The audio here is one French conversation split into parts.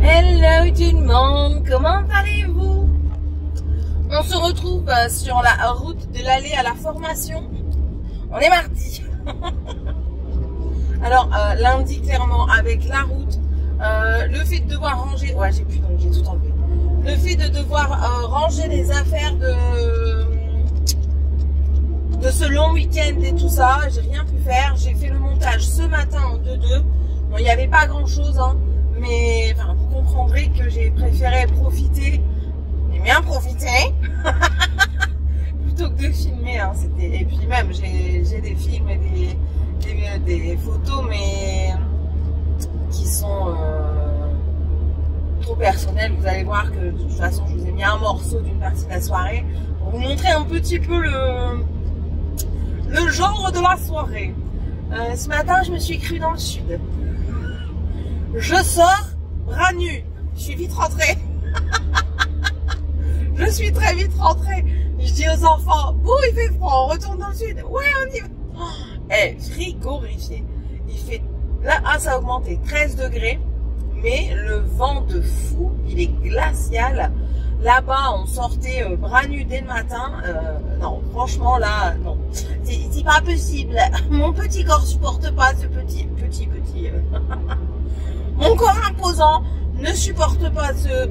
Hello tout le monde, comment allez-vous? On se retrouve sur la route de l'aller à la formation. On est mardi. Alors lundi clairement avec la route, le fait de devoir ranger, ouais j'ai plus donc j'ai tout enlevé. Le fait de devoir ranger les affaires de ce long week-end et tout ça, j'ai rien pu faire. J'ai fait le montage ce matin en 2-2. Bon, il n'y avait pas grand chose, hein, mais enfin, vous comprendrez que j'ai préféré profiter, et bien profiter, plutôt que de filmer. Hein, et puis même, j'ai des films et des photos, mais qui sont trop personnelles. Vous allez voir que de toute façon, je vous ai mis un morceau d'une partie de la soirée pour vous montrer un petit peu le genre de la soirée. Ce matin, je me suis crue dans le sud. Je sors, bras nus. Je suis vite rentrée. Je suis très vite rentrée. Je dis aux enfants, bon, il fait froid, on retourne dans le sud. Ouais, on y va. Eh, frigorifié. Il fait, là, ça a augmenté, 13 degrés. Mais le vent de fou, il est glacial. Là-bas, on sortait bras nus dès le matin. Non, franchement, là, non. C'est pas possible. Mon petit corps supporte pas ce petit. Mon corps imposant ne supporte pas ce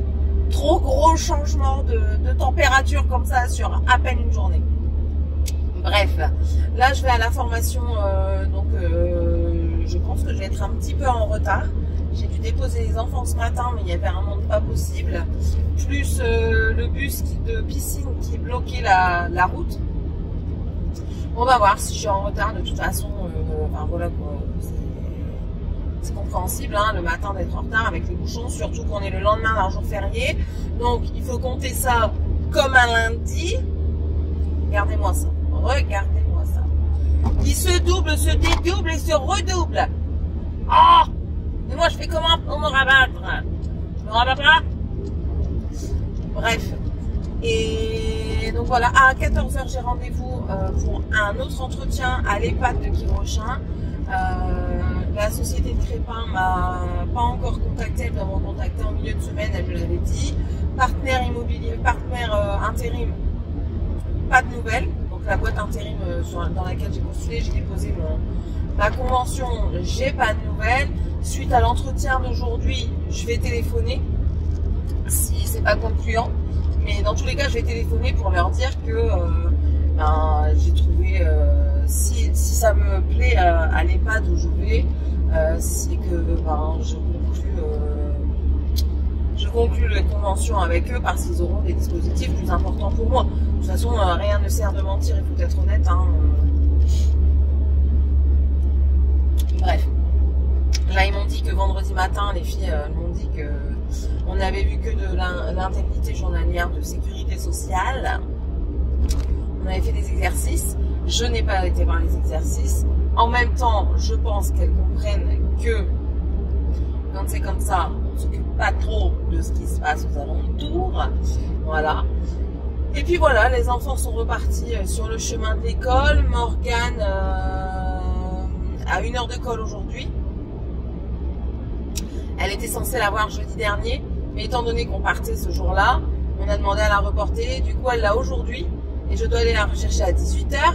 trop gros changement de température comme ça sur à peine une journée. Bref, là, je vais à la formation, donc je pense que je vais être un petit peu en retard. J'ai dû déposer les enfants ce matin, mais il y avait un monde pas possible. Plus le bus de piscine qui bloquait la route. On va voir si je suis en retard. De toute façon, enfin voilà quoi. C'est compréhensible, hein, le matin d'être en retard avec les bouchons, surtout qu'on est le lendemain d'un jour férié. Donc il faut compter ça comme un lundi. Regardez-moi ça. Regardez-moi ça. Il se double, se dédouble et se redouble. Oh! Et moi, je fais comment pour me rabattre? Je me rabats pas? Bref. Et donc voilà, à 14 h, j'ai rendez-vous pour un autre entretien à l'EHPAD de Quibrochin. La société de Crépin m'a pas encore contacté, elle doit me recontacter en milieu de semaine, elle me l'avait dit. Partenaire immobilier, partenaire intérim, pas de nouvelles. Donc la boîte intérim dans laquelle j'ai postulé, j'ai déposé ma convention, j'ai pas de nouvelles. Suite à l'entretien d'aujourd'hui, je vais téléphoner si c'est pas concluant. Mais dans tous les cas, je vais téléphoner pour leur dire que j'ai trouvé, si ça me plaît à l'EHPAD où je vais, c'est que je conclue les conventions avec eux parce qu'ils auront des dispositifs plus importants pour moi. De toute façon, rien ne sert de mentir, il faut être honnête. Hein. Bref. Là, ils m'ont dit que vendredi matin, les filles m'ont dit que on avait vu que de l'indemnité journalière de sécurité sociale. On avait fait des exercices. Je n'ai pas été voir les exercices. En même temps, je pense qu'elles comprennent que quand c'est comme ça, on ne s'occupe pas trop de ce qui se passe aux alentours. Voilà. Et puis voilà, les enfants sont repartis sur le chemin de l'école. Morgane a 1 heure de colle aujourd'hui. Elle était censée l'avoir jeudi dernier, mais étant donné qu'on partait ce jour-là, on a demandé à la reporter. Du coup, elle l'a aujourd'hui et je dois aller la rechercher à 18 h.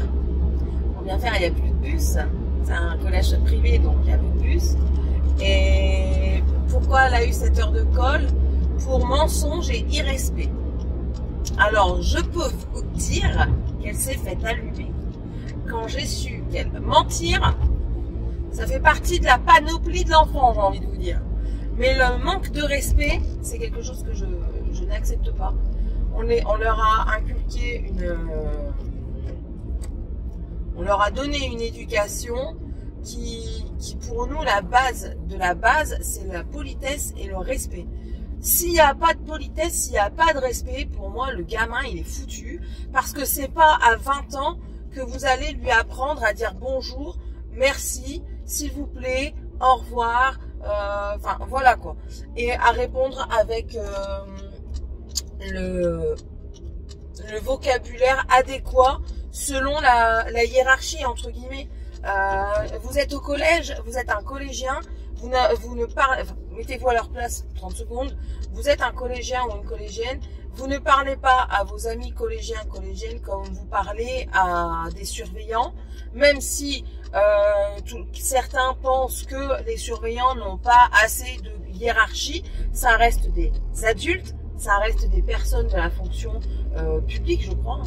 Pour bien faire, il n'y a plus de bus. C'est un collège privé, donc il n'y a plus de bus. Et pourquoi elle a eu cette heure de colle? Pour mensonge et irrespect. Alors, je peux vous dire qu'elle s'est fait allumer. Quand j'ai su qu'elle mentir, ça fait partie de la panoplie de l'enfant, j'ai envie de vous dire. Mais le manque de respect, c'est quelque chose que je n'accepte pas. On leur a inculqué on leur a donné une éducation qui pour nous, la base de la base, c'est la politesse et le respect. S'il n'y a pas de politesse, s'il n'y a pas de respect, pour moi, le gamin, il est foutu. Parce que c'est pas à 20 ans que vous allez lui apprendre à dire bonjour, merci, s'il vous plaît, au revoir, enfin voilà quoi. Et à répondre avec le vocabulaire adéquat selon la hiérarchie entre guillemets. Vous êtes au collège, vous êtes un collégien, vous ne parlez, enfin, mettez-vous à leur place 30 secondes. Vous êtes un collégien ou une collégienne. Vous ne parlez pas à vos amis collégiens, collégiennes comme vous parlez à des surveillants, même si certains pensent que les surveillants n'ont pas assez de hiérarchie. Ça reste des adultes, ça reste des personnes de la fonction publique, je crois.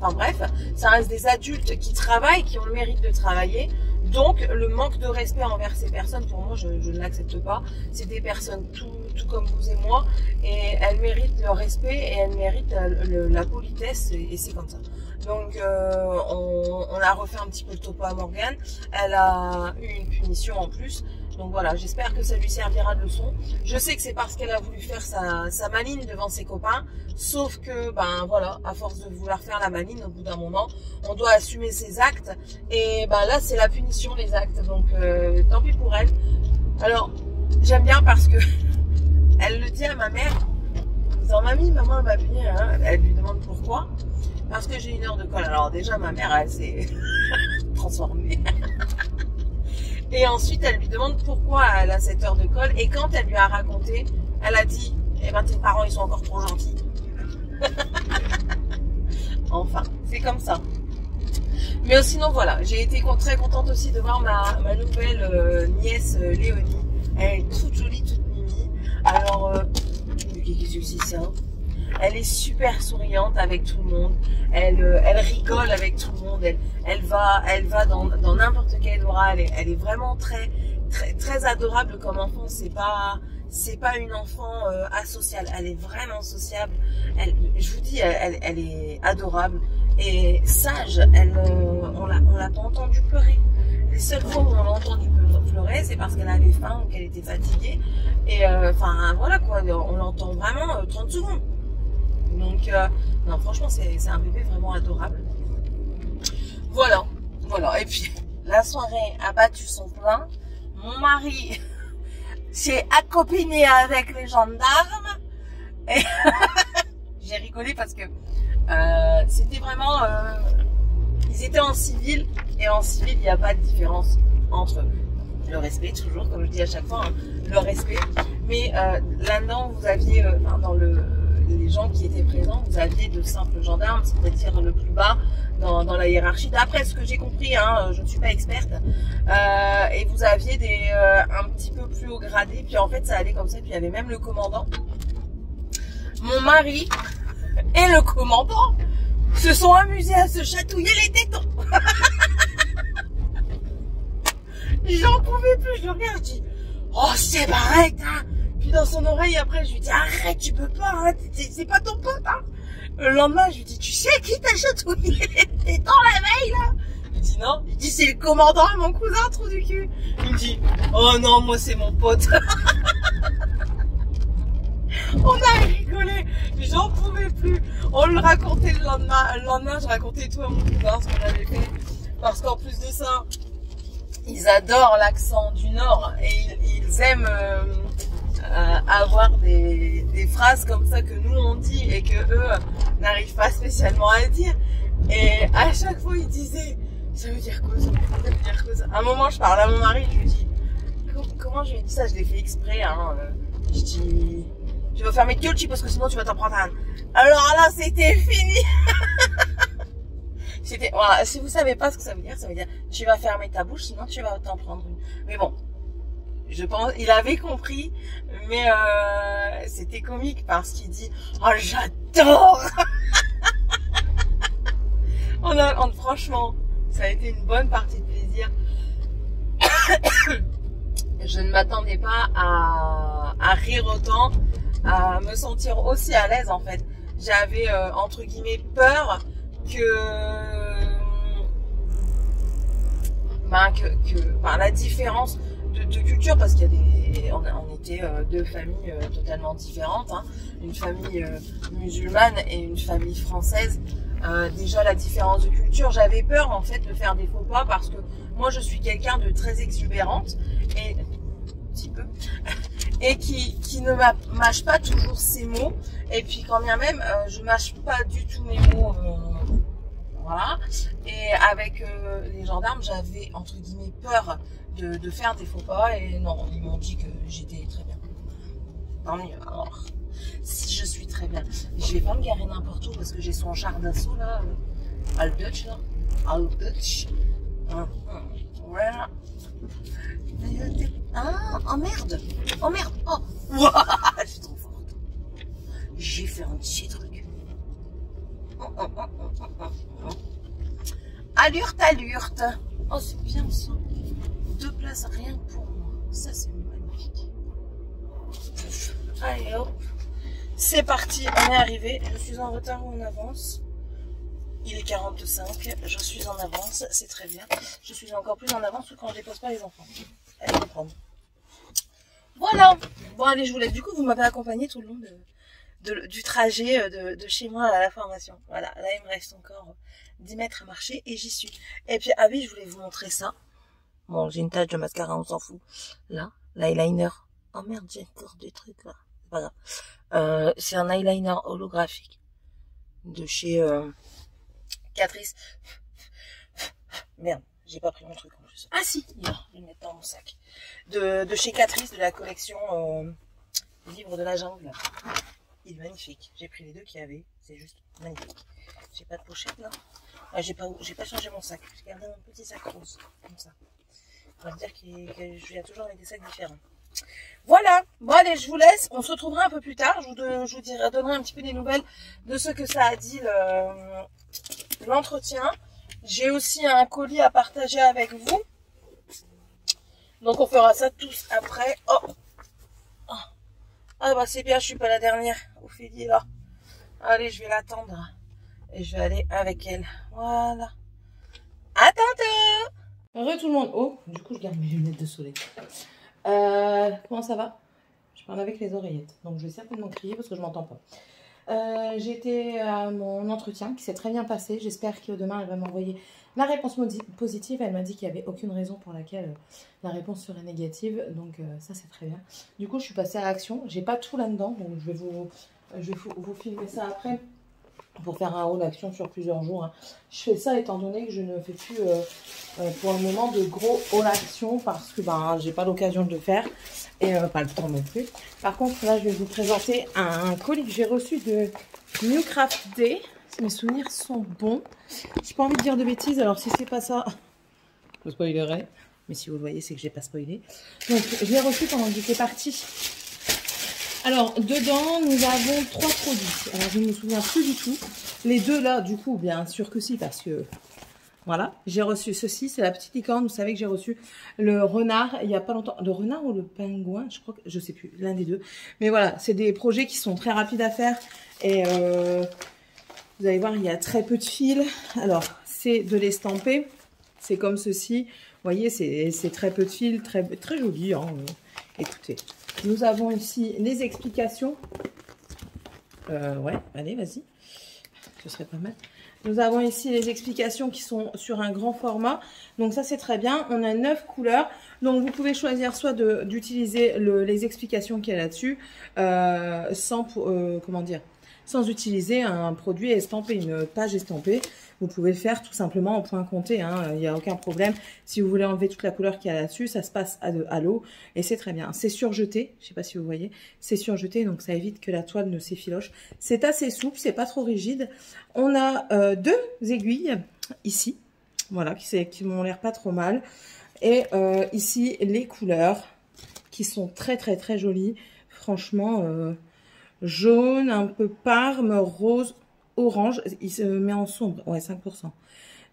Enfin bref, ça reste des adultes qui travaillent, qui ont le mérite de travailler. Donc, le manque de respect envers ces personnes, pour moi, je ne l'accepte pas. C'est des personnes tout comme vous et moi, et elles méritent le respect et elles méritent la politesse, et c'est comme ça. Donc, on a refait un petit peu le topo à Morgane. Elle a eu une punition en plus. Donc voilà, j'espère que ça lui servira de leçon. Je sais que c'est parce qu'elle a voulu faire sa maline devant ses copains. Sauf que, ben voilà, à force de vouloir faire la maline, au bout d'un moment, on doit assumer ses actes. Et ben là, c'est la punition, les actes. Donc, tant pis pour elle. Alors, j'aime bien parce que elle le dit à ma mère. En disant, mamie, maman, elle m'a puni. Hein. Elle lui demande pourquoi. Parce que j'ai une heure de colle. Alors déjà, ma mère, elle s'est transformée. Et ensuite, elle lui demande pourquoi elle a cette heure de colle. Et quand elle lui a raconté, elle a dit, eh ben, tes parents, ils sont encore trop gentils. Enfin, c'est comme ça. Mais sinon, voilà, j'ai été très contente aussi de voir ma nouvelle nièce Léonie. Elle est toute jolie, toute mimi. Alors, qu'est-ce que c'est ça? Elle est super souriante avec tout le monde. Elle rigole avec tout le monde. Elle va dans n'importe quel oral. Elle est vraiment très adorable comme enfant. C'est pas une enfant asociale. Elle est vraiment sociable. Je vous dis, elle est adorable et sage. On l'a pas entendu pleurer. Les seules fois où on l'a entendu pleurer, c'est parce qu'elle avait faim ou qu'elle était fatiguée. Et enfin voilà quoi. On l'entend vraiment 30 secondes. Donc, non, franchement, c'est un bébé vraiment adorable. Voilà. Et puis, la soirée a battu son plein. Mon mari s'est accopiné avec les gendarmes. Et j'ai rigolé parce que c'était vraiment... ils étaient en civil. Et en civil, il n'y a pas de différence entre le respect, toujours, comme je dis à chaque fois, hein, le respect. Mais là-dedans, vous aviez, dans les gens qui étaient présents, vous aviez de simples gendarmes, c'est-à-dire le plus bas dans la hiérarchie, d'après ce que j'ai compris, hein, je ne suis pas experte, et vous aviez un petit peu plus haut gradé, puis en fait ça allait comme ça, puis il y avait même le commandant. Mon mari et le commandant se sont amusés à se chatouiller les tétons. J'en pouvais plus, je le regarde, je dis, oh c'est arrête, hein. Puis dans son oreille, après, je lui dis, arrête, tu peux pas, hein, c'est pas ton pote, hein. Le lendemain, je lui dis, tu sais qui t'a chatouillé les tétons la veille, là? Il dit non. Il dit, c'est le commandant et mon cousin, trou du cul. Il me dit, oh non, moi, c'est mon pote. On a rigolé, j'en pouvais plus. On le racontait le lendemain. Le lendemain, je racontais tout à mon cousin, ce qu'on avait fait. Parce qu'en plus de ça, ils adorent l'accent du Nord et ils aiment avoir des phrases comme ça que nous on dit et que eux n'arrivent pas spécialement à dire. Et à chaque fois ils disaient, ça veut dire quoi, ça veut dire quoi ça. À un moment je parle à mon mari, je lui dis, comment je lui ai dit ça, je l'ai fait exprès, hein. Je dis, tu vas fermer ta gueule, parce que sinon tu vas t'en prendre un. Alors là c'était fini. C'était, voilà, si vous savez pas ce que ça veut dire tu vas fermer ta bouche, sinon tu vas t'en prendre une. Mais bon, je pense, il avait compris, mais c'était comique parce qu'il dit, oh j'adore. Franchement, ça a été une bonne partie de plaisir. Je ne m'attendais pas à rire autant, à me sentir aussi à l'aise en fait. J'avais entre guillemets peur la différence de culture, parce qu'il y a on était deux familles totalement différentes, hein, une famille musulmane et une famille française. Déjà la différence de culture, j'avais peur en fait de faire des faux pas parce que moi je suis quelqu'un de très exubérante et un petit peu et qui ne mâche pas toujours ses mots, et puis quand bien même je mâche pas du tout mes mots, voilà. Et avec les gendarmes, j'avais entre guillemets peur de faire des faux pas, et non, ils m'ont dit que j'étais très bien. tant mieux. Alors, si je suis très bien. Je vais pas me garer n'importe où parce que j'ai son char d'assaut là. Al Dutch là. Al Dutch. Voilà. Ah, oh merde. Oh merde. Oh. Ouah, je suis trop forte. J'ai fait un petit truc. Allurte, allurte. Oh, c'est bien ça. 2 places rien que pour moi. Ça, c'est magnifique. Allez, hop. C'est parti, on est arrivé. Je suis en retard ou en avance? Il est 45. Je suis en avance, c'est très bien. Je suis encore plus en avance que quand je dépose pas les enfants. Allez, comprendre. Voilà. Bon, allez, je vous laisse. Du coup, vous m'avez accompagné tout le long du trajet de chez moi à la formation. Voilà, là, il me reste encore 10 mètres à marcher et j'y suis. Et puis, ah oui, je voulais vous montrer ça. Bon, j'ai une tache de mascara, on s'en fout. Là, l'eyeliner. Oh merde, j'ai encore des trucs là. C'est pas grave. C'est un eyeliner holographique de chez Catrice. Merde, j'ai pas pris mon truc en plus. Ah si, il est là, je vais le mettre dans mon sac. De chez Catrice, de la collection Livre de la jungle. Il est magnifique. J'ai pris les 2 qu'il y avait. C'est juste magnifique. J'ai pas de pochette là. Ah, j'ai pas changé mon sac. J'ai gardé mon petit sac rose. Comme ça. On va dire qu'il y a toujours avec des sacs différents. Voilà. Bon allez, je vous laisse. On se retrouvera un peu plus tard. Je vous donnerai un petit peu des nouvelles de ce que ça a dit l'entretien. J'ai aussi un colis à partager avec vous. Donc on fera ça tous après. Oh. Ah bah c'est bien, je suis pas la dernière. Ophélie là. Allez, je vais l'attendre. Et je vais aller avec elle. Voilà. À tantôt. Heureux tout le monde. Oh, du coup je garde mes lunettes de soleil. Comment ça va? Je parle avec les oreillettes. Donc je vais certainement crier parce que je m'entends pas. J'ai été à mon entretien qui s'est très bien passé. J'espère que demain elle va m'envoyer la réponse positive. Elle m'a dit qu'il n'y avait aucune raison pour laquelle la réponse serait négative. Donc ça c'est très bien. Du coup je suis passée à l'action. J'ai pas tout là-dedans. Donc je vais vous filmer ça après. Pour faire un haul d'action sur plusieurs jours. Hein. Je fais ça étant donné que je ne fais plus pour le moment de gros haul d'action parce que ben, j'ai pas l'occasion de le faire et pas le temps non plus. Par contre là je vais vous présenter un colis que j'ai reçu de New Craft Day. Si mes souvenirs sont bons. J'ai pas envie de dire de bêtises, alors si c'est pas ça, je spoilerai. Mais si vous le voyez, c'est que j'ai pas spoilé. Donc je l'ai reçu pendant que j'étais partie. Alors, dedans, nous avons 3 produits. Alors, je ne me souviens plus du tout. Les 2 là, du coup, bien sûr que si, parce que, voilà. J'ai reçu ceci, c'est la petite licorne. Vous savez que j'ai reçu le renard, il n'y a pas longtemps. Le renard ou le pingouin, je crois que, je sais plus, l'un des 2. Mais voilà, c'est des projets qui sont très rapides à faire. Et vous allez voir, il y a très peu de fils. Alors, c'est de l'estamper. C'est comme ceci. Vous voyez, c'est très peu de fils, très joli. Hein. Écoutez. Nous avons ici les explications. Ouais, allez, vas-y. Ce serait pas mal. Nous avons ici les explications qui sont sur un grand format. Donc ça, c'est très bien. On a 9 couleurs. Donc vous pouvez choisir soit d'utiliser les explications qu'il y a là-dessus sans utiliser un produit estampé, une page estampée. Vous pouvez le faire tout simplement en point compté, hein, il n'y a aucun problème. Si vous voulez enlever toute la couleur qu'il y a là-dessus, ça se passe à l'eau et c'est très bien. C'est surjeté, je ne sais pas si vous voyez, c'est surjeté, donc ça évite que la toile ne s'effiloche. C'est assez souple, c'est pas trop rigide. On a 2 aiguilles ici, voilà, qui m'ont l'air pas trop mal. Et ici, les couleurs qui sont très jolies, franchement... jaune, un peu parme, rose, orange. Il se met en sombre. Ouais, 5%.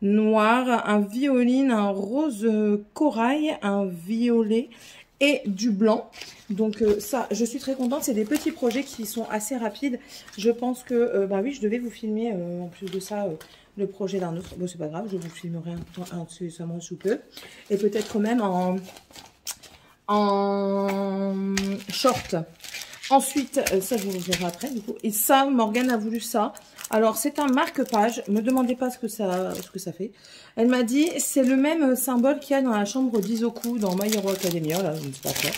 Noir, un violine, un rose corail, un violet et du blanc. Donc ça, je suis très contente. C'est des petits projets qui sont assez rapides. Je pense que, bah oui, je devais vous filmer en plus de ça le projet d'un autre. Bon, c'est pas grave, je vous filmerai un dessus sous peu. Et peut-être même en short. Ensuite, ça je vous le verrai après du coup. Et ça, Morgane a voulu ça. Alors c'est un marque-page. Ne me demandez pas ce que ça fait. Elle m'a dit c'est le même symbole qu'il y a dans la chambre d'Izoku dans My Hero Academia. Là, je ne sais pas quoi.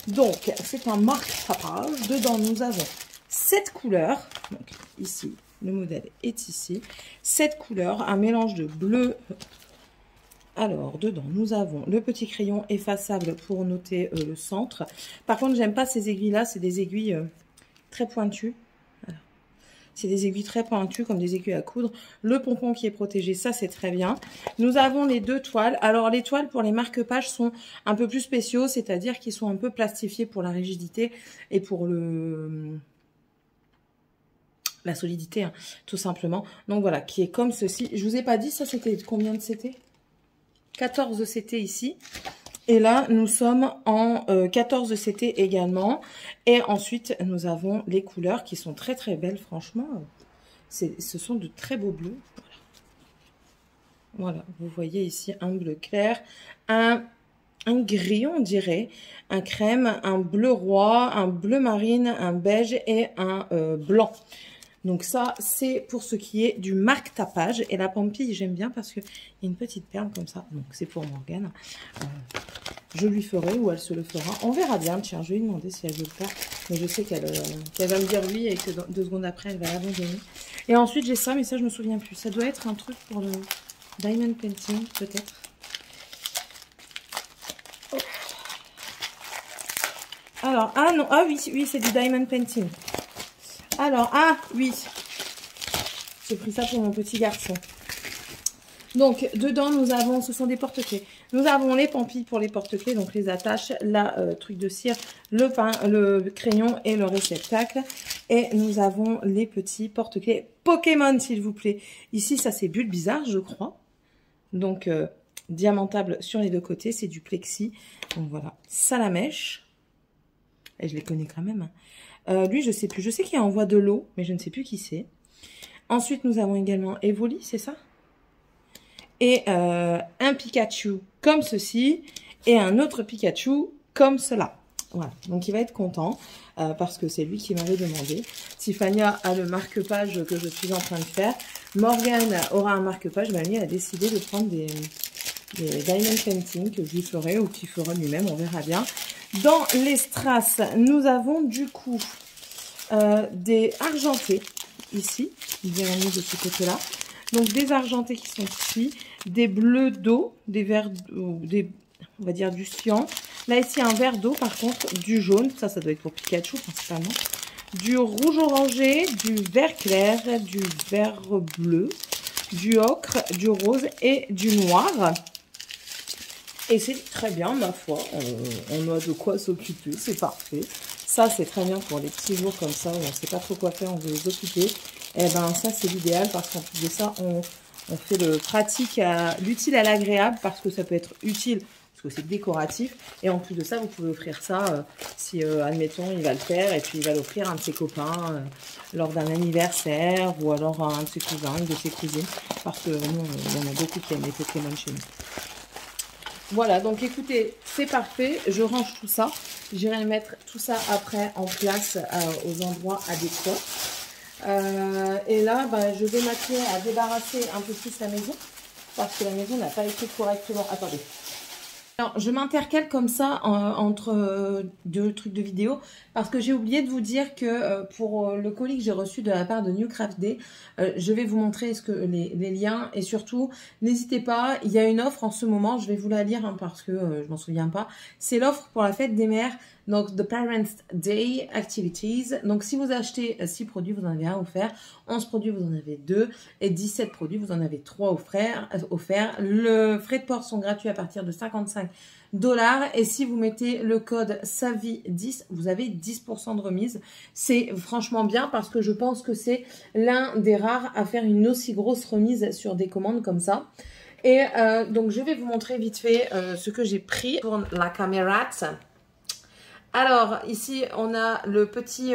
Donc c'est un marque-page. Dedans nous avons 7 couleurs. Donc ici, le modèle est ici. 7 couleurs, un mélange de bleu, Alors, dedans, nous avons le petit crayon effaçable pour noter le centre. Par contre, j'aime pas ces aiguilles-là. C'est des aiguilles très pointues. Voilà. C'est des aiguilles très pointues, comme des aiguilles à coudre. Le pompon qui est protégé, ça, c'est très bien. Nous avons les deux toiles. Alors, les toiles pour les marque-pages sont un peu plus spéciaux, c'est-à-dire qu'ils sont un peu plastifiés pour la rigidité et pour la solidité, hein, tout simplement. Donc, voilà, qui est comme ceci. Je vous ai pas dit, ça, c'était combien de CT? 14 CT ici. Et là, nous sommes en 14 CT également. Et ensuite, nous avons les couleurs qui sont très très belles, franchement. Ce sont de très beaux bleus. Voilà, vous voyez ici un bleu clair, un gris, on dirait, un crème, un bleu roi, un bleu marine, un beige et un blanc. Donc ça, c'est pour ce qui est du marque-tapage. Et la pampille, j'aime bien parce qu'il y a une petite perle comme ça. Donc c'est pour Morgane. Je lui ferai ou elle se le fera. On verra bien. Tiens, je vais lui demander si elle veut le faire. Mais je sais qu'elle va me dire oui et que 2 secondes après, elle va l'abandonner. Et ensuite, j'ai ça, mais ça, je me souviens plus. Ça doit être un truc pour le diamond painting, peut-être. Oh. Alors, ah non, ah oui, oui, c'est du diamond painting. Alors, ah oui, j'ai pris ça pour mon petit garçon. Donc, dedans, nous avons, ce sont des porte-clés. Nous avons les pampilles pour les porte-clés, donc les attaches, la truc de cire, le crayon et le réceptacle. Et nous avons les petits porte-clés Pokémon, s'il vous plaît. Ici, ça, c'est Bulle Bizarre, je crois. Donc, diamantable sur les deux côtés, c'est du plexi. Donc, voilà, Salamèche. Et je les connais quand même, hein. Lui, je sais plus. Je sais qu'il envoie de l'eau, mais je ne sais plus qui c'est. Ensuite, nous avons également Evoli, c'est ça? Et un Pikachu comme ceci. Et un autre Pikachu comme cela. Voilà. Donc, il va être content parce que c'est lui qui m'avait demandé. Tiffania a le marque-page que je suis en train de faire. Morgane aura un marque-page. Mamie a décidé de prendre des diamond painting que je lui ferai ou qu'il fera lui-même. On verra bien. Dans les strass, nous avons du coup des argentés ici, bien mis de ce côté-là. Donc des argentés qui sont ici, des bleus d'eau, des verts, on va dire du cyan. Là ici un vert d'eau, par contre du jaune, ça doit être pour Pikachu principalement. Du rouge orangé, du vert clair, du vert bleu, du ocre, du rose et du noir. Et c'est très bien, ma foi, on a de quoi s'occuper, c'est parfait. Ça, c'est très bien pour les petits jours comme ça, où on ne sait pas trop quoi faire, on veut les occuper. Et ben ça, c'est l'idéal, parce qu'en plus de ça, on fait le pratique, l'utile à l'agréable, parce que ça peut être utile, parce que c'est décoratif. Et en plus de ça, vous pouvez offrir ça, si, admettons, il va le faire, et puis il va l'offrir à un de ses copains, lors d'un anniversaire, ou alors à un de ses cousins, une de ses cousines, parce que nous, il y en a beaucoup qui aiment les Pokémon chez nous. Voilà, donc écoutez, c'est parfait. Je range tout ça. J'irai mettre tout ça après en place aux endroits adéquats. Et là, je vais m'atteler à débarrasser un peu plus la maison parce que la maison n'a pas été correctement... Attendez. Alors, je m'intercale comme ça entre deux trucs de vidéo parce que j'ai oublié de vous dire que pour le colis que j'ai reçu de la part de New Craft Day, je vais vous montrer les liens et surtout, n'hésitez pas, il y a une offre en ce moment, je vais vous la lire parce que je m'en souviens pas. C'est l'offre pour la fête des mères, donc The Parents Day Activities. Donc, si vous achetez 6 produits, vous en avez un offert, 11 produits, vous en avez 2 et 17 produits, vous en avez 3 offerts. Le frais de port sont gratuits à partir de 55 $. Et si vous mettez le code SAVI10, vous avez 10% de remise. C'est franchement bien parce que je pense que c'est l'un des rares à faire une aussi grosse remise sur des commandes comme ça. Et donc, je vais vous montrer vite fait ce que j'ai pris pour la caméra. Alors, ici, on a le petit,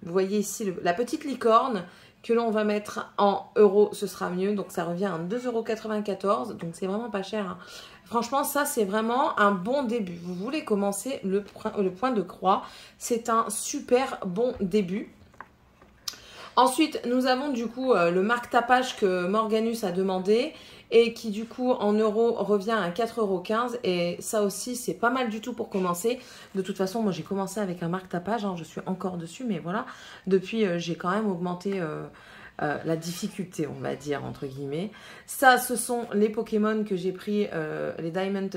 vous voyez ici, la petite licorne que l'on va mettre en euros, ce sera mieux. Donc, ça revient à 2,94 €. Donc, c'est vraiment pas cher, hein. Franchement, ça, c'est vraiment un bon début. Vous voulez commencer le point de croix. C'est un super bon début. Ensuite, nous avons du coup le marque-tapage que Morganus a demandé et qui du coup en euros revient à 4,15 €. Et ça aussi, c'est pas mal du tout pour commencer. De toute façon, moi j'ai commencé avec un marque-tapage, hein, je suis encore dessus, mais voilà. Depuis, j'ai quand même augmenté la difficulté, on va dire, entre guillemets. Ça, ce sont les Pokémon que j'ai pris, les Diamond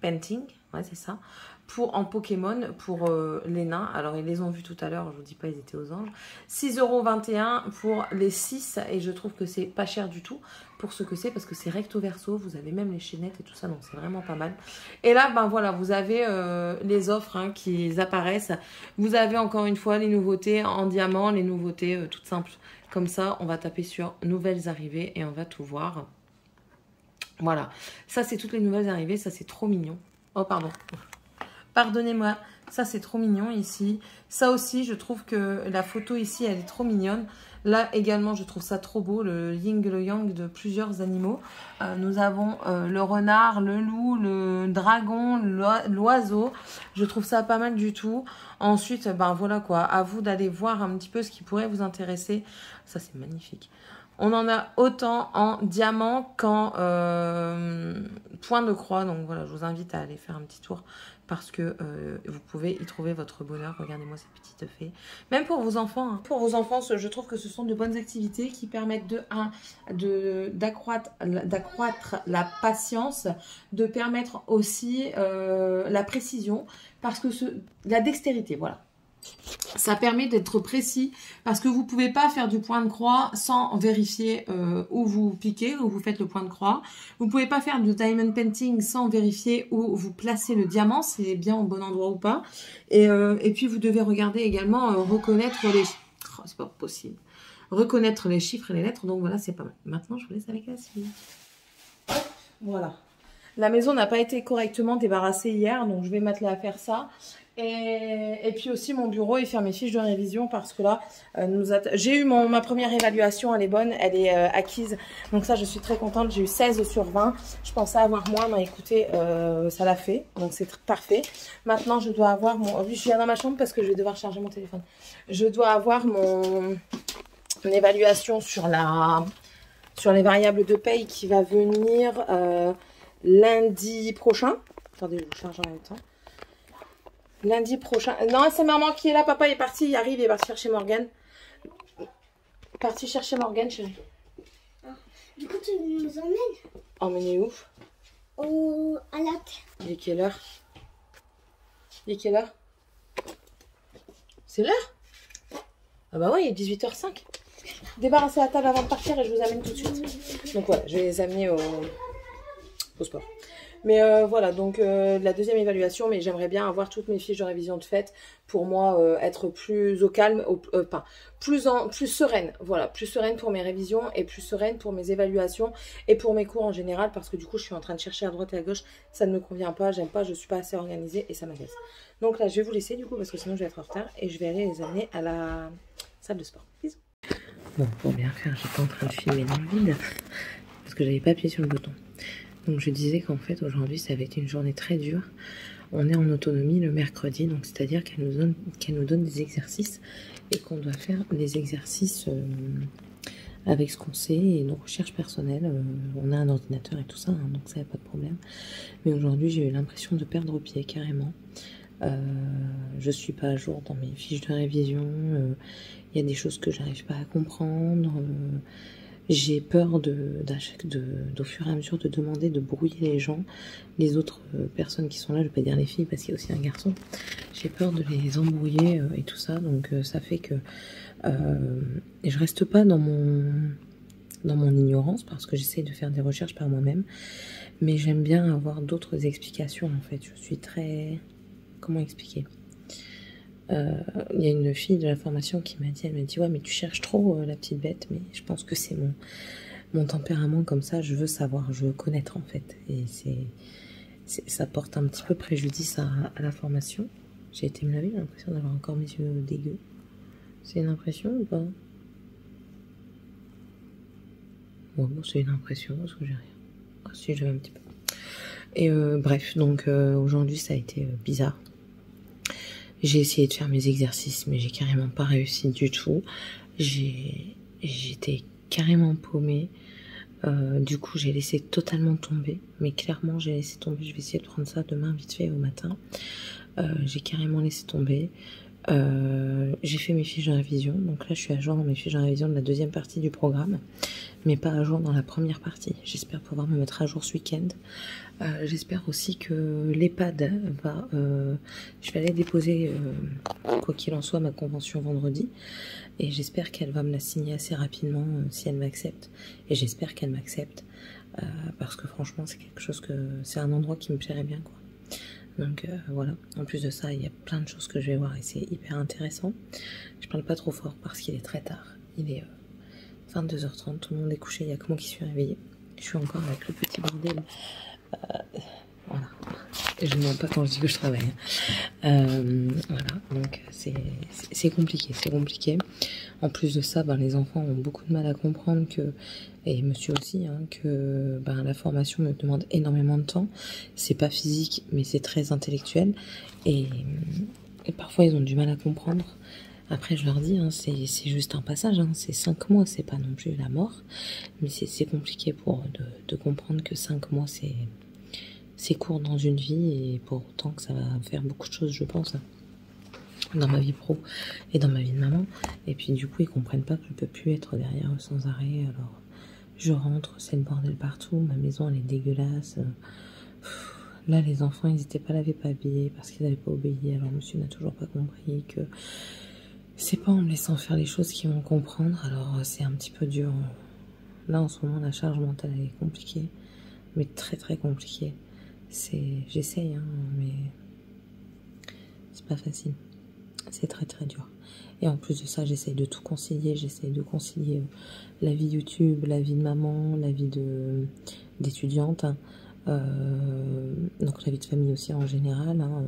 Painting, ouais, c'est ça, en Pokémon pour les nains. Alors, ils les ont vus tout à l'heure, je vous dis pas, ils étaient aux anges. 6,21 € pour les 6, et je trouve que c'est pas cher du tout pour ce que c'est, parce que c'est recto verso, vous avez même les chaînettes et tout ça, donc c'est vraiment pas mal. Et là, ben voilà, vous avez les offres hein, qui apparaissent. Vous avez encore une fois les nouveautés en diamant, les nouveautés toutes simples. Comme ça, on va taper sur nouvelles arrivées et on va tout voir. Voilà, ça c'est toutes les nouvelles arrivées, ça c'est trop mignon. Oh pardon, pardonnez-moi, ça c'est trop mignon ici. Ça aussi, je trouve que la photo ici, elle est trop mignonne. Là également, je trouve ça trop beau, le yin et le yang de plusieurs animaux. Nous avons le renard, le loup, le dragon, l'oiseau. Je trouve ça pas mal du tout. Ensuite, ben voilà quoi, à vous d'aller voir un petit peu ce qui pourrait vous intéresser. Ça c'est magnifique. On en a autant en diamant qu'en point de croix. Donc voilà, je vous invite à aller faire un petit tour parce que vous pouvez y trouver votre bonheur. Regardez-moi cette petite fée. Même pour vos enfants. Hein. Pour vos enfants, je trouve que ce sont de bonnes activités qui permettent d'accroître la patience, de permettre aussi la précision, parce que la dextérité, voilà. Ça permet d'être précis parce que vous ne pouvez pas faire du point de croix sans vérifier où vous piquez, où vous faites le point de croix. Vous ne pouvez pas faire du diamond painting sans vérifier où vous placez le diamant, c'est bien au bon endroit ou pas. Et puis vous devez regarder également, reconnaître les... Oh, c'est pas possible. Reconnaître les chiffres et les lettres, donc voilà, c'est pas mal. Maintenant, je vous laisse avec la suite. Voilà. La maison n'a pas été correctement débarrassée hier, donc je vais m'atteler à faire ça. Et puis aussi mon bureau et faire mes fiches de révision parce que là, j'ai eu ma première évaluation, elle est bonne, elle est acquise. Donc ça, je suis très contente, j'ai eu 16 sur 20. Je pensais avoir moins, mais écoutez, ça l'a fait, donc c'est parfait. Maintenant, je dois avoir mon... Je viens dans ma chambre parce que je vais devoir charger mon téléphone. Je dois avoir mon évaluation sur les variables de paye qui va venir lundi prochain. Attendez, je vous charge en même temps. Lundi prochain. Non, c'est maman qui est là. Papa est parti. Il arrive. Il est parti chercher Morgane. Parti chercher Morgane, chérie. Ah, du coup, tu nous emmènes? Emmener où? À la terre. Il est quelle heure? Il est quelle heure? C'est l'heure? Ah bah ouais, il est 18h05. Débarrassez la table avant de partir et je vous amène tout de suite. Donc voilà, je vais les amener au sport. Mais voilà, donc la deuxième évaluation, mais j'aimerais bien avoir toutes mes fiches de révision de faites pour moi être plus au calme, plus sereine, voilà, plus sereine pour mes révisions et plus sereine pour mes évaluations et pour mes cours en général, parce que du coup je suis en train de chercher à droite et à gauche, ça ne me convient pas, j'aime pas, je suis pas assez organisée et ça m'agace. Donc là je vais vous laisser du coup parce que sinon je vais être en retard et je vais aller les amener à la salle de sport. Bisous. Bon, pour bien faire, j'étais pas en train de filmer dans le vide parce que j'avais pas appuyé sur le bouton. Donc je disais qu'en fait aujourd'hui ça avait été une journée très dure. On est en autonomie le mercredi, donc c'est-à-dire qu'elle nous donne des exercices et qu'on doit faire des exercices avec ce qu'on sait et nos recherches personnelles. On a un ordinateur et tout ça, hein, donc ça n'y a pas de problème. Mais aujourd'hui j'ai eu l'impression de perdre pied carrément. Je suis pas à jour dans mes fiches de révision. Il y a des choses que j'arrive pas à comprendre. J'ai peur au fur et à mesure de demander de brouiller les gens, les autres personnes qui sont là, je vais pas dire les filles parce qu'il y a aussi un garçon. J'ai peur de les embrouiller et tout ça, donc ça fait que je reste pas dans mon ignorance parce que j'essaie de faire des recherches par moi-même, mais j'aime bien avoir d'autres explications en fait. Je suis très... Comment expliquer? Il y a une fille de la formation qui m'a dit, elle m'a dit ouais mais tu cherches trop la petite bête, mais je pense que c'est mon tempérament comme ça, je veux savoir, je veux connaître en fait, et ça porte un petit peu préjudice à la formation. J'ai été me laver, j'ai l'impression d'avoir encore mes yeux dégueux. C'est une impression ou pas? Bon, c'est une impression parce que j'ai rien. Ah si, j'avais un petit peu. Et bref, donc aujourd'hui ça a été bizarre. J'ai essayé de faire mes exercices, mais j'ai carrément pas réussi du tout. J'étais carrément paumée. Du coup, j'ai laissé totalement tomber. Mais clairement, j'ai laissé tomber. Je vais essayer de prendre ça demain vite fait au matin. J'ai carrément laissé tomber. J'ai fait mes fiches de révision, donc là je suis à jour dans mes fiches de révision de la deuxième partie du programme, mais pas à jour dans la première partie. J'espère pouvoir me mettre à jour ce week-end. J'espère aussi que l'EHPAD va... je vais aller déposer, quoi qu'il en soit, ma convention vendredi, et j'espère qu'elle va me la signer assez rapidement si elle m'accepte, et j'espère qu'elle m'accepte, parce que franchement c'est quelque chose que... c'est un endroit qui me plairait bien, quoi. Donc voilà, en plus de ça, il y a plein de choses que je vais voir et c'est hyper intéressant. Je parle pas trop fort parce qu'il est très tard. Il est 22h30, tout le monde est couché, il n'y a que moi qui suis réveillée. Je suis encore avec le petit bordel. Voilà. Je ne mens pas quand je dis que je travaille. Voilà, donc c'est compliqué, c'est compliqué. En plus de ça, ben, les enfants ont beaucoup de mal à comprendre que, et monsieur aussi, hein, que ben, la formation me demande énormément de temps. C'est pas physique, mais c'est très intellectuel. Et parfois, ils ont du mal à comprendre. Après, je leur dis, hein, c'est juste un passage, hein, c'est 5 mois, c'est pas non plus la mort. Mais c'est compliqué pour de comprendre que 5 mois, c'est court dans une vie, et pour autant que ça va faire beaucoup de choses, je pense, hein, dans ma vie pro et dans ma vie de maman. Et puis du coup, ils comprennent pas que je peux plus être derrière eux sans arrêt. Alors, je rentre, c'est le bordel partout, ma maison elle est dégueulasse. Là, les enfants, ils étaient pas lavés, pas habillés parce qu'ils n'avaient pas obéi. Alors, monsieur n'a toujours pas compris que c'est pas en me laissant faire les choses qu'ils vont comprendre. Alors, c'est un petit peu dur. Là, en ce moment, la charge mentale elle est compliquée, mais très très compliquée. J'essaye, hein, mais c'est pas facile. C'est très très dur. Et en plus de ça, j'essaye de tout concilier. J'essaye de concilier la vie YouTube, la vie de maman, la vie d'étudiante, hein, donc la vie de famille aussi en général, hein,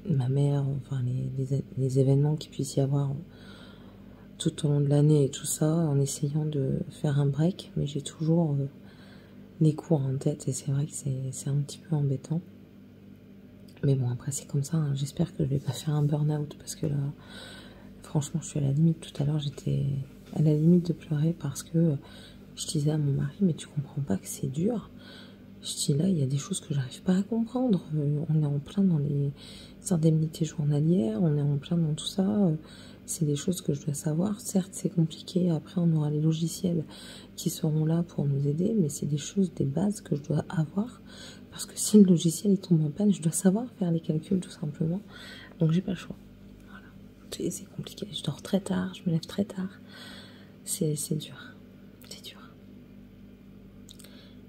ma mère, enfin les événements qu'il puisse y avoir tout au long de l'année et tout ça, en essayant de faire un break, mais j'ai toujours les cours en tête et c'est vrai que c'est un petit peu embêtant. Mais bon, après c'est comme ça, hein. J'espère que je vais pas faire un burn-out parce que là, franchement, je suis à la limite. Tout à l'heure, j'étais à la limite de pleurer parce que je disais à mon mari, mais tu comprends pas que c'est dur. Je dis là, il y a des choses que j'arrive pas à comprendre. On est en plein dans les indemnités journalières, on est en plein dans tout ça. C'est des choses que je dois savoir. Certes, c'est compliqué. Après, on aura les logiciels qui seront là pour nous aider, mais c'est des choses, des bases que je dois avoir. Parce que si le logiciel il tombe en panne, je dois savoir faire les calculs tout simplement. Donc j'ai pas le choix. Voilà. C'est compliqué. Je dors très tard, je me lève très tard. C'est dur. C'est dur.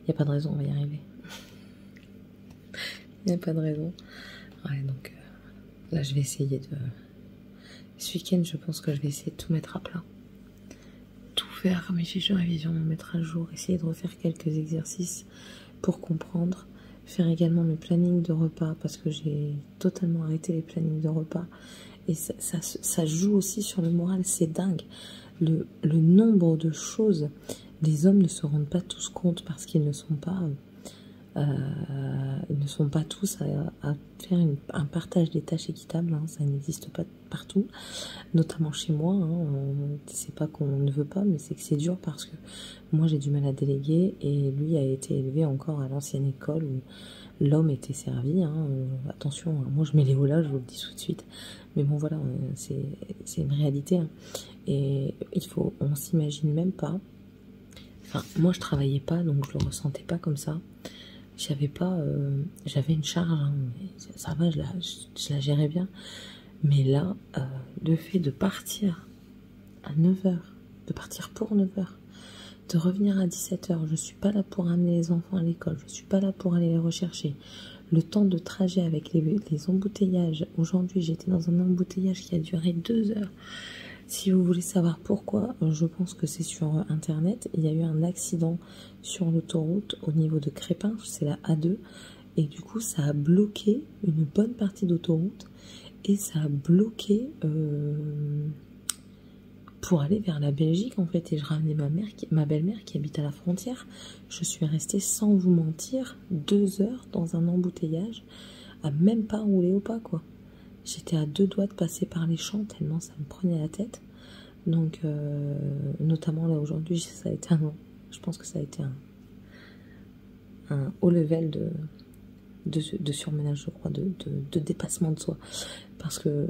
Il n'y a pas de raison, on va y arriver. Il n'y a pas de raison. Ouais, donc là je vais essayer de... Ce week-end, je pense que je vais essayer de tout mettre à plat. Tout faire, mes fiches de révision, mettre à jour, essayer de refaire quelques exercices pour comprendre. Faire également mes plannings de repas parce que j'ai totalement arrêté les plannings de repas. Et ça joue aussi sur le moral, c'est dingue. Le nombre de choses, les hommes ne se rendent pas tous compte parce qu'ils ne sont pas... ils ne sont pas tous à faire un partage des tâches équitable, hein, ça n'existe pas partout, notamment chez moi, hein, c'est pas qu'on ne veut pas, mais c'est que c'est dur parce que moi j'ai du mal à déléguer et lui a été élevé encore à l'ancienne école où l'homme était servi, hein, attention, hein, moi je mets les hauts là, je vous le dis tout de suite, mais bon voilà, c'est une réalité, hein, et on s'imagine même pas, enfin moi je travaillais pas donc je le ressentais pas comme ça. J'avais pas, j'avais une charge, hein, mais ça va, je la gérais bien. Mais là, le fait de partir à 9h, de partir pour 9h, de revenir à 17h, je suis pas là pour amener les enfants à l'école, je suis pas là pour aller les rechercher. Le temps de trajet avec les embouteillages, aujourd'hui j'étais dans un embouteillage qui a duré 2 heures. Si vous voulez savoir pourquoi, je pense que c'est sur internet. Il y a eu un accident sur l'autoroute au niveau de Crépin, c'est la A2. Et du coup, ça a bloqué une bonne partie d'autoroute. Et ça a bloqué pour aller vers la Belgique, en fait. Et je ramenais ma belle-mère qui habite à la frontière. Je suis restée, sans vous mentir, 2 heures dans un embouteillage, à même pas rouler au pas, quoi. J'étais à 2 doigts de passer par les champs tellement ça me prenait la tête. Donc, notamment là aujourd'hui, ça a été je pense que ça a été un haut level de surmenage, je crois, de dépassement de soi. Parce que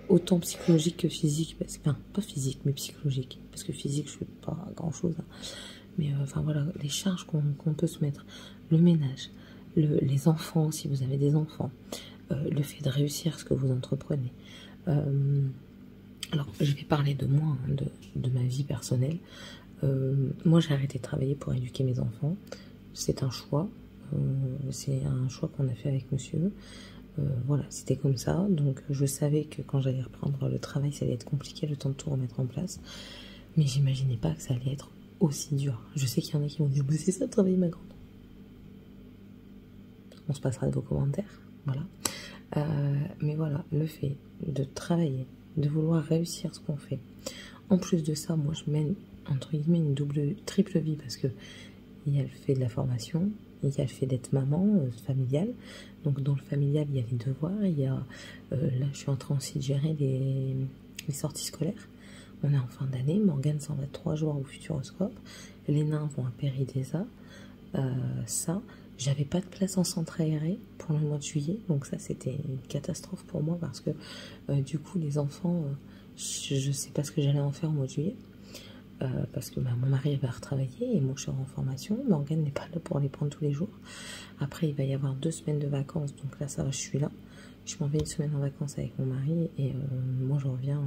autant psychologique que physique, enfin pas physique mais psychologique, parce que physique je fais pas grand chose, hein. Mais enfin voilà, les charges qu'on peut se mettre, le ménage, les enfants si vous avez des enfants, le fait de réussir ce que vous entreprenez. Alors je vais parler de moi, hein, de ma vie personnelle. Moi j'ai arrêté de travailler pour éduquer mes enfants, c'est un choix qu'on a fait avec monsieur. Voilà, c'était comme ça, donc je savais que quand j'allais reprendre le travail, ça allait être compliqué le temps de tout remettre en place, mais j'imaginais pas que ça allait être aussi dur. Je sais qu'il y en a qui vont dire, bah, c'est ça, travailler ma grande. On se passera de vos commentaires, voilà. Mais voilà, le fait de travailler, de vouloir réussir ce qu'on fait. En plus de ça, moi je mène, entre guillemets, une triple vie, parce que il y a le fait de la formation, il y a le fait d'être maman, familiale. Donc dans le familial, il y a les devoirs, il y a... là, je suis en train aussi de gérer les sorties scolaires. On est en fin d'année, Morgane s'en va 3 jours au Futuroscope, les nains vont à Péridesa. Ça, j'avais pas de place en centre aéré pour le mois de juillet, donc ça c'était une catastrophe pour moi, parce que du coup les enfants, je sais pas ce que j'allais en faire au mois de juillet. Parce que mon mari va retravailler et moi je serai en formation. Morgane n'est pas là pour les prendre tous les jours. Après il va y avoir 2 semaines de vacances, donc là ça va, je suis là. Je m'en vais une semaine en vacances avec mon mari et moi je reviens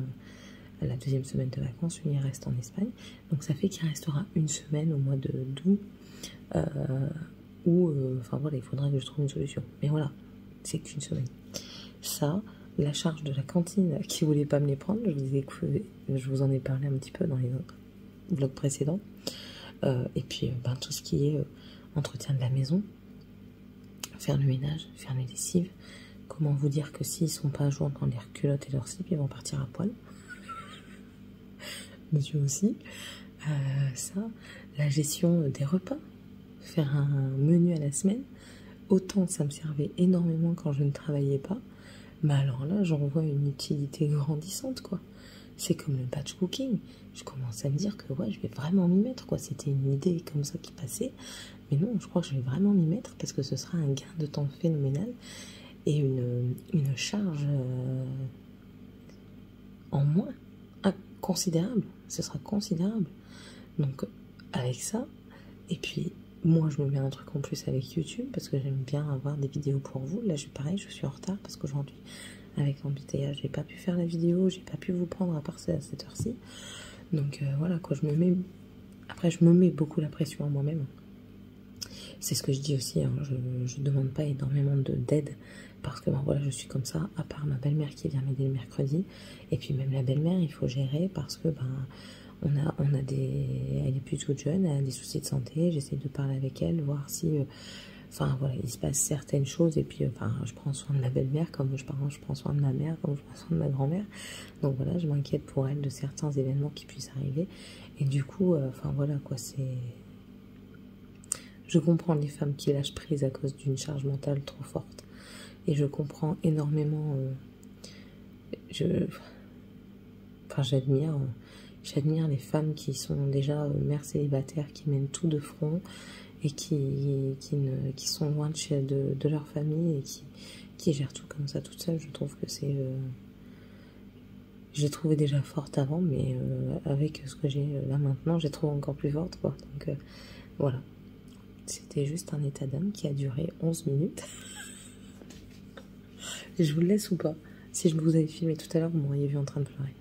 à la 2e semaine de vacances. Lui il reste en Espagne, donc ça fait qu'il restera une semaine au mois d'août où enfin voilà, il faudra que je trouve une solution. Mais voilà, c'est qu'une semaine. Ça, la charge de la cantine qui voulait pas me les prendre, je vous en ai parlé un petit peu dans les autres vlog précédent, et puis tout ce qui est entretien de la maison, faire le ménage, faire les lessives. Comment vous dire que s'ils sont pas à jour dans leurs culottes et leurs slips, ils vont partir à poil. Monsieur aussi. Ça, la gestion des repas, faire un menu à la semaine, autant ça me servait énormément quand je ne travaillais pas, mais alors là j'en vois une utilité grandissante, quoi. C'est comme le batch cooking. Je commence à me dire que ouais, je vais vraiment m'y mettre, quoi. C'était une idée comme ça qui passait. Mais non, je crois que je vais vraiment m'y mettre parce que ce sera un gain de temps phénoménal et une charge en moins considérable. Ce sera considérable. Donc avec ça, et puis moi je me mets un truc en plus avec YouTube parce que j'aime bien avoir des vidéos pour vous. Là pareil, je suis en retard parce qu'aujourd'hui avec l'embouteillage, j'ai pas pu faire la vidéo, j'ai pas pu vous prendre à part à cette heure-ci. Donc voilà quoi, je me mets beaucoup la pression à moi-même. C'est ce que je dis aussi, hein, je demande pas énormément d'aide parce que voilà, je suis comme ça, à part ma belle-mère qui vient m'aider le mercredi, et puis même la belle-mère il faut gérer parce que elle est plus toute jeune, elle a des soucis de santé, j'essaie de parler avec elle, voir si enfin voilà, il se passe certaines choses, et puis je prends soin de ma belle-mère comme je prends soin de ma mère, comme je prends soin de ma grand-mère. Donc voilà, je m'inquiète pour elle de certains événements qui puissent arriver. Et du coup, voilà quoi, je comprends les femmes qui lâchent prise à cause d'une charge mentale trop forte. Et je comprends énormément. J'admire les femmes qui sont déjà mères célibataires, qui mènent tout de front et qui sont loin de leur famille et qui gèrent tout comme ça toute seule. Je trouve que c'est... j'ai trouvé déjà forte avant, mais avec ce que j'ai là maintenant, j'ai trouvé encore plus forte, quoi. Donc voilà. C'était juste un état d'âme qui a duré 11 minutes. Je vous le laisse ou pas? Si je vous avais filmé tout à l'heure, vous m'auriez vu en train de pleurer.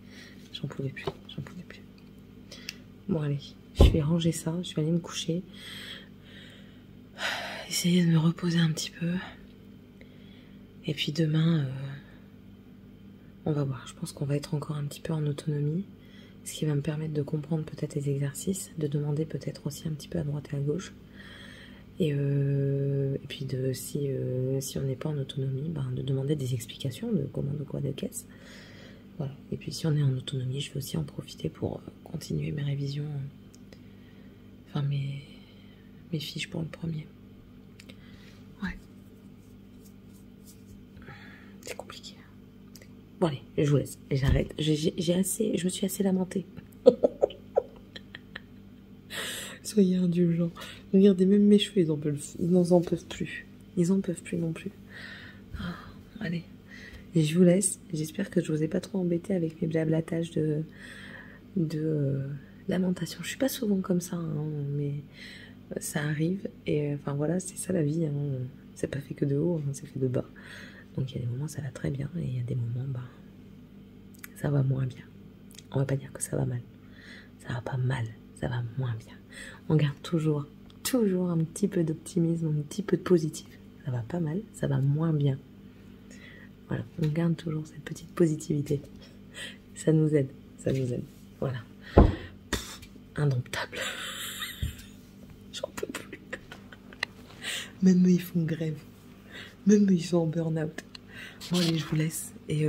J'en pouvais plus, j'en pouvais plus. Bon allez, je vais ranger ça, je vais aller me coucher. Essayer de me reposer un petit peu. Et puis demain, on va voir. Je pense qu'on va être encore un petit peu en autonomie. Ce qui va me permettre de comprendre peut-être les exercices, de demander peut-être aussi un petit peu à droite et à gauche. Et puis si on n'est pas en autonomie, de demander des explications de comment, de quoi, de qu'est-ce. Voilà. Et puis si on est en autonomie, je vais aussi en profiter pour continuer mes révisions, enfin mes fiches pour le premier. Ouais. C'est compliqué. Bon allez, je vous laisse, j'arrête. Je me suis assez lamentée. Soyez indulgents. Regardez, même mes cheveux, ils n'en peuvent plus. Ils en peuvent plus non plus. Ah, allez. Et je vous laisse. J'espère que je vous ai pas trop embêté avec mes blablatages de lamentation. Je suis pas souvent comme ça, hein, mais ça arrive. Et enfin voilà, c'est ça la vie. Hein. C'est pas fait que de haut, hein, c'est fait de bas. Donc il y a des moments ça va très bien et il y a des moments bah ça va moins bien. On va pas dire que ça va mal. Ça va pas mal, ça va moins bien. On garde toujours un petit peu d'optimisme, un petit peu de positif. Ça va pas mal, ça va moins bien. Voilà, on garde toujours cette petite positivité. Ça nous aide, ça nous aide. Voilà. Pff, indomptable. J'en peux plus. Même eux, ils font grève. Même eux, ils sont en burn-out. Bon, allez, je vous laisse. Et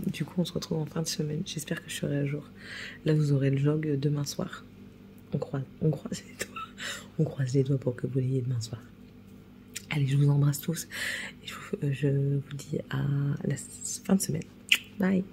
du coup, on se retrouve en fin de semaine. J'espère que je serai à jour. Là, vous aurez le vlog demain soir. On croise les doigts. On croise les doigts pour que vous l'ayez demain soir. Allez, je vous embrasse tous. Et je vous dis à la fin de semaine. Bye.